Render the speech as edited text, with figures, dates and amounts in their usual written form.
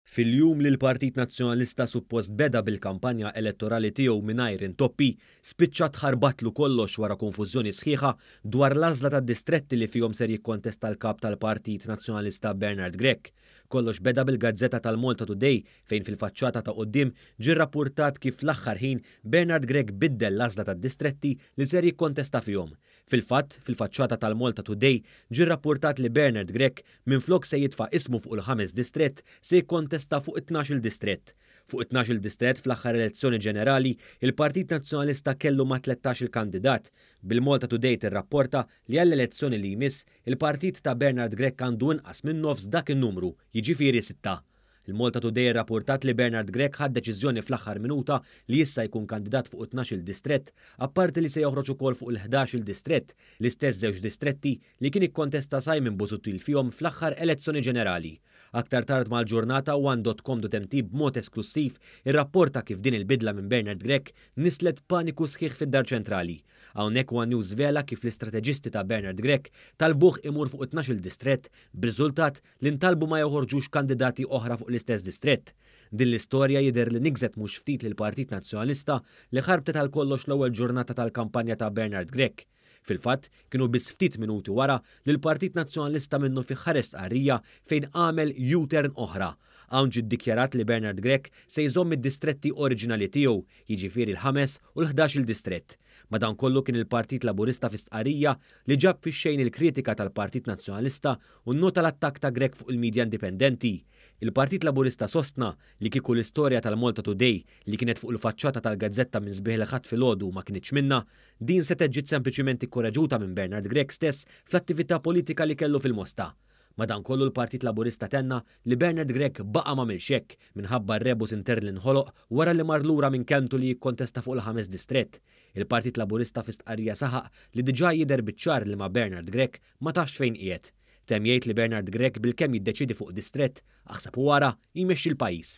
Fil-jum li l-Partit Nazzjonalista suppost beda bil-kampanja elettorali tiegħu mingħajr intoppi, spiċċa tħarbatlu kollox wara konfużjoni sħiħa dwar l-għażla tad-distretti li fihom ser jikkontesta l-kap tal-Partit Nazzjonalista Bernard Grech. Kollox beda bil-Gazzetta tal-Malta Today fejn fil-faċċata ta' qudiem ġie rrappurtat kif fl-aħħar ħin Bernard Grech biddel l-għażla tad-distretti li ser jikkontesta fihom. Fil-fatt, fil-faċċata tal-Malta Today ġie rrappurtat li Bernard Grech minflok se jitfa' ismu fuq il-5 distrett se jikkontesta fuq 12 distrett. Fuq 12 distrett fl-aħħar elezzjoni ġenerali, il-Partit Nazzjonalista kellu ma' 13 kandidat. Bil-Malta Today tirrapporta li għall-elezzjoni li jmiss, il-partit ta' Bernard Grech għandu inqas minn nofs dak in-numru, jiġifieri 6. Il-Malta Today rrapportat li Bernard Grech ħad deċiżjoni fl-aħħar minuta li issa jkun kandidat fuq 12 distrett, apparti li se joħroġ ukoll fuq il-11 distrett, l-istess żewġ distretti li kien ikkontesta Simon Busuttil fihom fl-aħħar elezzjoni ġenerali. Aktar tard mal-ġurnata one.com.mt b'mod esklusiv irrapporta kif din il-bidla minn Bernard Grech nislet paniku sħiħ fid-Dar Ċentrali. Hawnhekk One News vela kif l-istrateġisti ta' Bernard Grech talbuh imur fuq 12 distrett b'riżultat li ntalbu ma joħorġux kandidati oħra fuq l-istess distrett. Din l-istorja jidher li nigżet mhux ftit lill Partit Nazzjonalista li ħarbtet għal kollox l-ewwel ġurnata tal-kampanja ta' Bernard Grech. Fil-fatt, kienu biss ftit minuti wara li l-Partit Nazzjonalista minnu fi ħares qarrija fejn għamel U-turn oħra. Hawn ġie ddikjarat li Bernard Grech se jżomm id-distretti oriġinali tiegħu, jiġifieri l-5 u l-11 distrett. Madankollu kien il-Partit Laburista fi stqarrija li ġab fix-xejn il-kritika tal-Partit Nazzjonalista u nnota l-attakk ta' Grech fuq il-midja indipendenti. Il-Partit Laburista sostna li kieku l-istorja tal-Malta Today li kienet fuq il-faċċata tal-gazzetta minn sbieħ li ħadd filgħodu ma kienx minna, din se teġġiet sempliċiment ikkoraġuta minn Bernard Grech stess fl-attività politika li kellu fil-Mosta. Madankollu l-Partit Laburista tenna li Bernard Grech baqa' m'għamilx hekk minħabba r-rebus intern li nħoloq wara li mar lura minn kelmtu li jikkontesta fuq il-5 distrett. Il-Partit Laburista fi stqarrija saħaq li diġà jidher biċ-ċar li ma' Bernard Grech ma tafx fejn qiegħed. Temm jgħid li Bernard Grech bilkemm jiddeċidi fuq distrett, aħseb wara jmexxi l-pajjiż.